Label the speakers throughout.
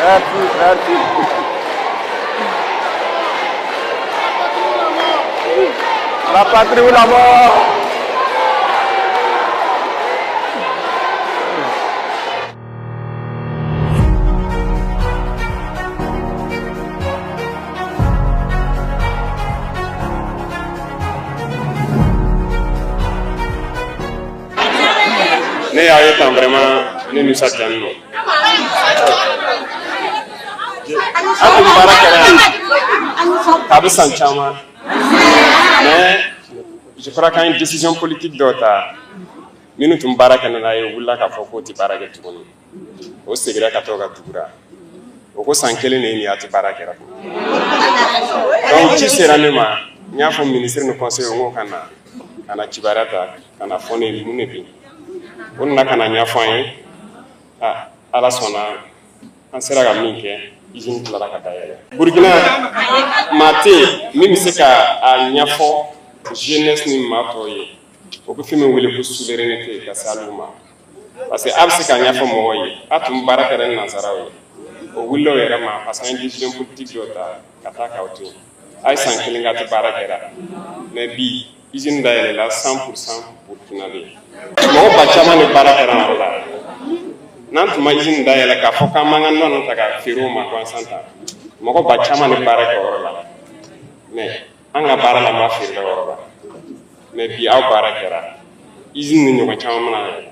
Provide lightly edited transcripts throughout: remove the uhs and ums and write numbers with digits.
Speaker 1: Merci. La patrie ou la mort. Ne y'a ye tan vraiment ne nisɔndiyalen don. An tun baara kɛra a bɛ san caman mais je crois qu'an ye décision politique dɔ ta minnu tun baara kɛ n'a ye wulila k'a fɔ k'o tɛ baara kɛ tuguni o segira ka to ka tugura o ko san kelen de ye nin ye a tɛ baara kɛra donc ci sera ne ma n y'a fɔ ministre ni conseiller n ko ka na kibaruya ta ka na fɔ ne mun de bɛ yen o nana ka na ɲɛfɔ an ye ala sɔnna an sera ka min kɛ usine tilara ka dayɛlɛ Burkina maa tɛ yen min bɛ se ka a ɲɛfɔ jeunesse ni maa tɔw ye o bɛ fɛn min wele ko souveraineté ka se olu ma parce que a bɛ se k'a ɲɛfɔ mɔgɔw ye a tun baara kɛra ni nanzaraw ye o wulila o yɛrɛ ma parce que an ye décision politique dɔ ta ka taa k'aw to yen a ye san kelen k'a tɛ baara kɛra mais bi usine dayɛlɛla 100% burkinabé mɔgɔ ba caman de baara kɛra an la n'an tun ma usine dayɛlɛ k'a fɔ k'an man ka nɔnɔ ta ka feere o ma gansan ta mɔgɔ ba caman de baara kɛ o yɔrɔ la mais an ka baara la ma feere o yɔrɔ la mais bi aw baara kɛra usine ni ɲɔgɔn caman mana yɛlɛ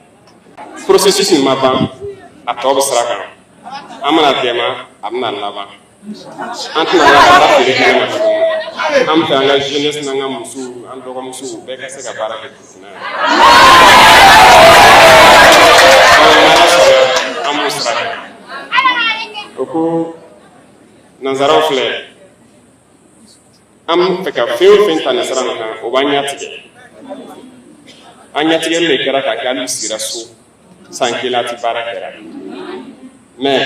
Speaker 1: processus nin ma ban a tɔ bɛ sira kan an mana dɛmɛ a bɛna laban an tɛna ka taa feere kɛnɛ ma tuguni an bɛ fɛ an ka jeunesse n'an ka musow an dɔgɔmusow bɛɛ ka se ka baara kɛ Burkina an b'o sira kan o ko nanzaraw filɛ an bɛ fɛ ka fɛn o fɛn ta nin sira nin kan o b'an ɲɛtigɛ an ɲɛtigɛli de kɛra k'a kɛ hali sigira so san kelen a tɛ baara kɛra mais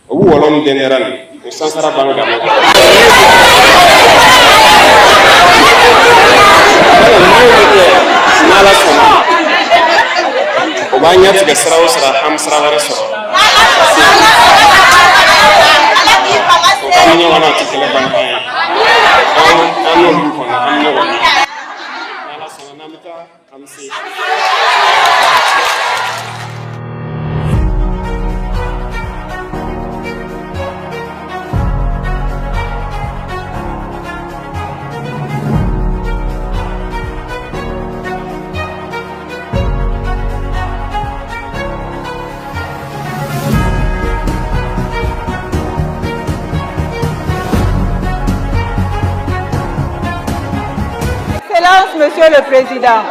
Speaker 1: o bɛ wɔlɔ min dɛnɛra nin o sansara b'an kan n'ala sɔnna o b'an ɲɛtigɛ sira o sira an bɛ sira wɛrɛ sɔrɔ o k'an ɲɔgɔn na tɛ kɛlɛ ban kan ye an n'olu kɔnɔ an bɛ ɲɔgɔn na n'ala sɔnna n'an bɛ taa an bɛ se.
Speaker 2: Excellences, Monsieur le Président,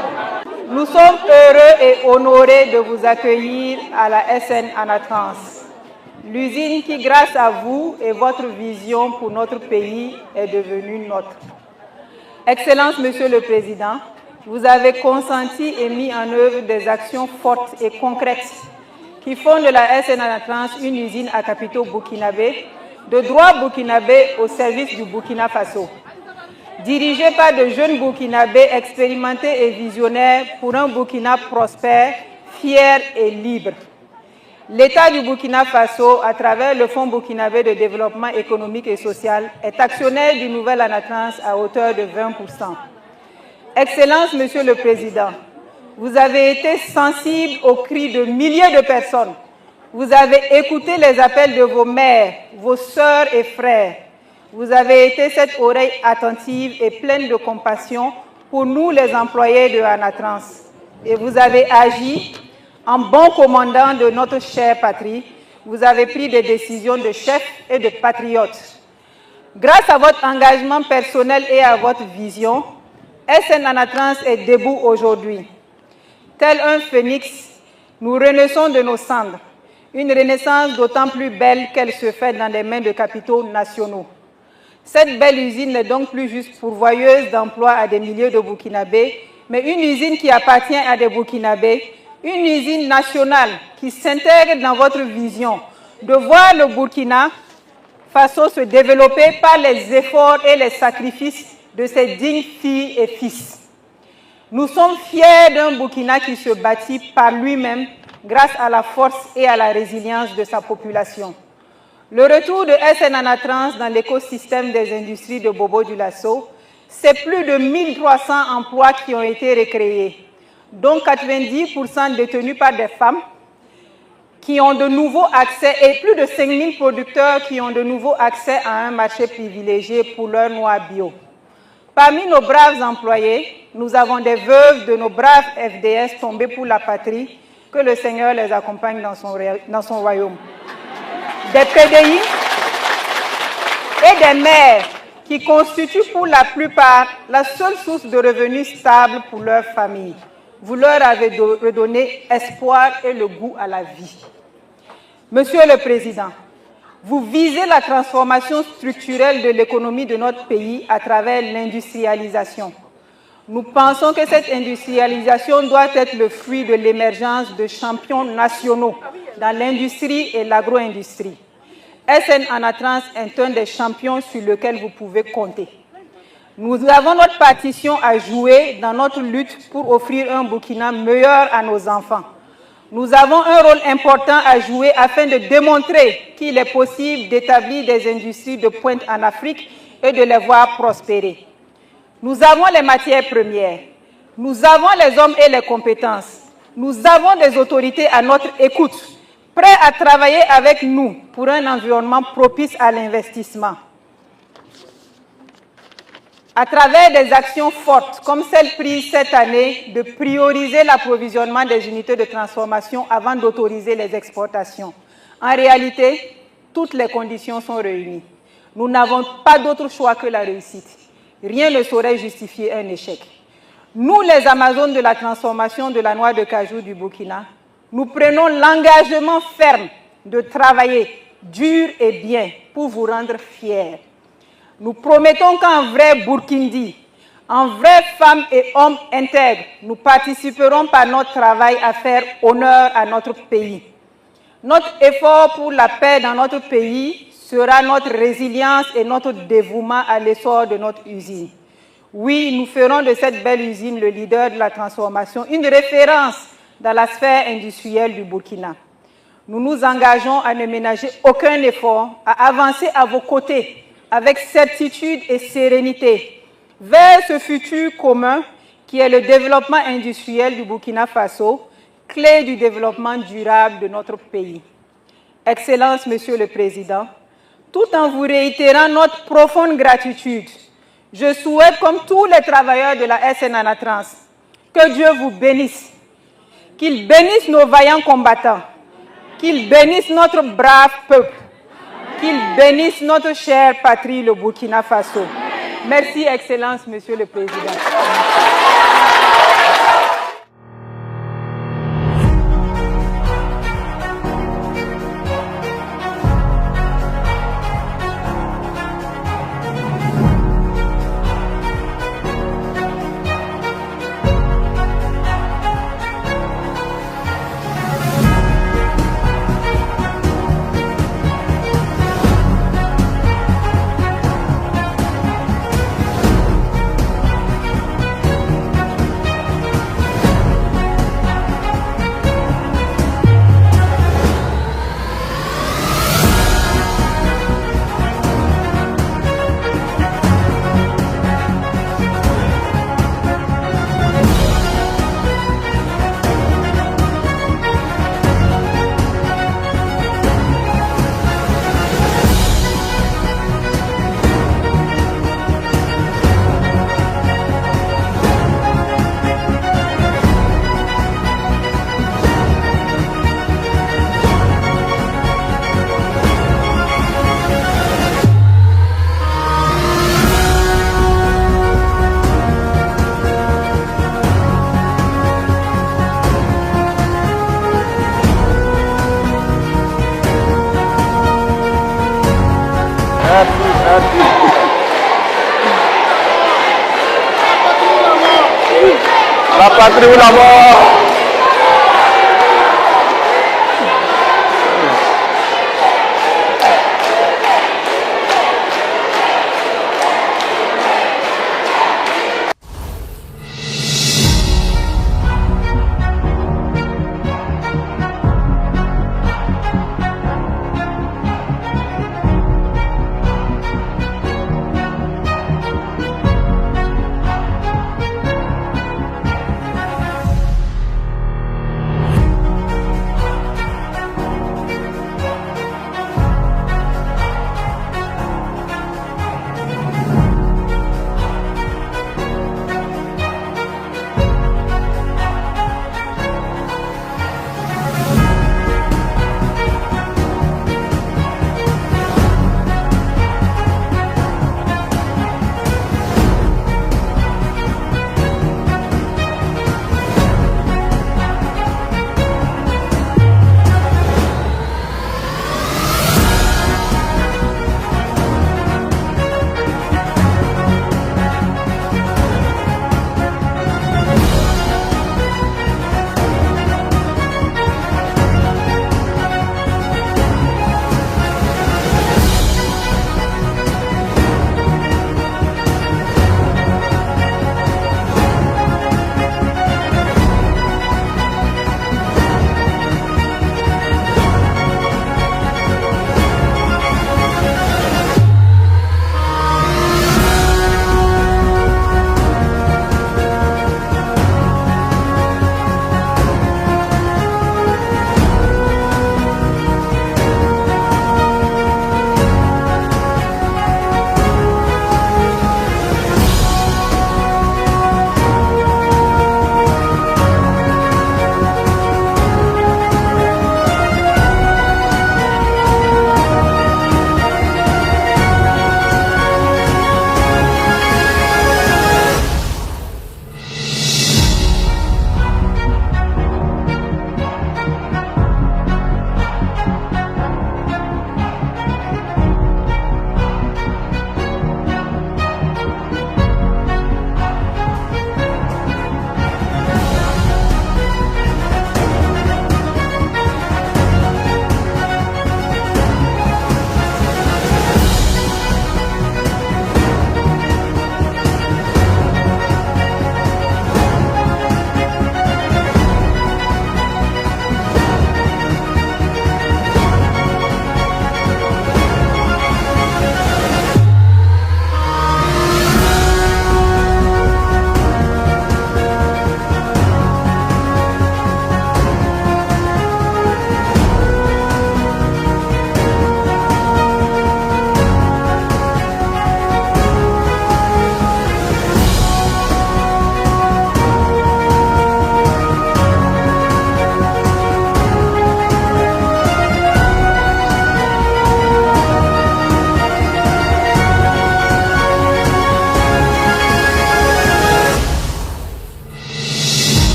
Speaker 2: nous sommes heureux et honorés de vous accueillir à la SN Anatrans, l'usine qui, grâce à vous et votre vision pour notre pays, est devenue nôtre. Excellences, Monsieur le Président, vous avez consenti et mis en œuvre des actions fortes et concrètes qui font de la SN Anatrans une usine à capitaux burkinabé, de droit burkinabé au service du Burkina Faso. Dirigé par de jeunes Burkinabés expérimentés et visionnaires pour un Burkina prospère, fier et libre. L'État du Burkina Faso, à travers le Fonds burkinabé de développement économique et social, est actionnaire du nouvel Anatrans à hauteur de 20%. Excellences, Monsieur le Président, vous avez été sensible aux cris de milliers de personnes. Vous avez écouté les appels de vos mères, vos sœurs et frères. Vous avez été cette oreille attentive et pleine de compassion pour nous, les employés de Anatrans. Et vous avez agi en bon commandant de notre chère patrie. Vous avez pris des décisions de chef et de patriote. Grâce à votre engagement personnel et à votre vision, SN Anatrans est debout aujourd'hui. Tel un phénix, nous renaissons de nos cendres. Une renaissance d'autant plus belle qu'elle se fait dans les mains de capitaux nationaux. Cette belle usine n'est donc plus juste pourvoyeuse d'emplois à des milliers de Burkinabés, mais une usine qui appartient à des Burkinabés, une usine nationale qui s'intègre dans votre vision de voir le Burkina Faso se développer par les efforts et les sacrifices de ses dignes filles et fils. Nous sommes fiers d'un Burkina qui se bâtit par lui-même grâce à la force et à la résilience de sa population. Le retour de SN Anatrans dans l'écosystème des industries de Bobo-Dioulasso, c'est plus de 1300 emplois qui ont été recréés, dont 90% détenus par des femmes, qui ont de nouveaux accès, et plus de 5000 producteurs qui ont de nouveaux accès à un marché privilégié pour leurs noix bio. Parmi nos braves employés, nous avons des veuves de nos braves FDS tombés pour la patrie, que le Seigneur les accompagne dans son royaume. Des PDI et des mères qui constituent pour la plupart la seule source de revenus stables pour leur famille. Vous leur avez redonné espoir et le goût à la vie. Monsieur le Président, vous visez la transformation structurelle de l'économie de notre pays à travers l'industrialisation. Nous pensons que cette industrialisation doit être le fruit de l'émergence de champions nationaux dans l'industrie et l'agro-industrie. SN Anatrans est un des champions sur lequel vous pouvez compter. Nous avons notre partition à jouer dans notre lutte pour offrir un Burkina meilleur à nos enfants. Nous avons un rôle important à jouer afin de démontrer qu'il est possible d'établir des industries de pointe en Afrique et de les voir prospérer. Nous avons les matières premières, nous avons les hommes et les compétences, nous avons des autorités à notre écoute, prêts à travailler avec nous pour un environnement propice à l'investissement. À travers des actions fortes, comme celle prise cette année, de prioriser l'approvisionnement des unités de transformation avant d'autoriser les exportations. En réalité, toutes les conditions sont réunies. Nous n'avons pas d'autre choix que la réussite. Rien ne saurait justifier un échec. Nous, les Amazones de la transformation de la noix de cajou du Burkina, nous prenons l'engagement ferme de travailler dur et bien pour vous rendre fiers. Nous promettons qu'en vrai Burkindi, en vrai femmes et hommes intègres, nous participerons par notre travail à faire honneur à notre pays. Notre effort pour la paix dans notre pays sera notre résilience et notre dévouement à l'essor de notre usine. Oui, nous ferons de cette belle usine, le leader de la transformation, une référence dans la sphère industrielle du Burkina. Nous nous engageons à ne ménager aucun effort, à avancer à vos côtés avec certitude et sérénité vers ce futur commun qui est le développement industriel du Burkina Faso, clé du développement durable de notre pays. Excellences, Monsieur le Président, tout en vous réitérant notre profonde gratitude, je souhaite, comme tous les travailleurs de la SN Anatrans, que Dieu vous bénisse, qu'il bénisse nos vaillants combattants, qu'il bénisse notre brave peuple, qu'il bénisse notre chère patrie, le Burkina Faso. Merci, Excellence, Monsieur le Président.
Speaker 1: La patrie ou la mort.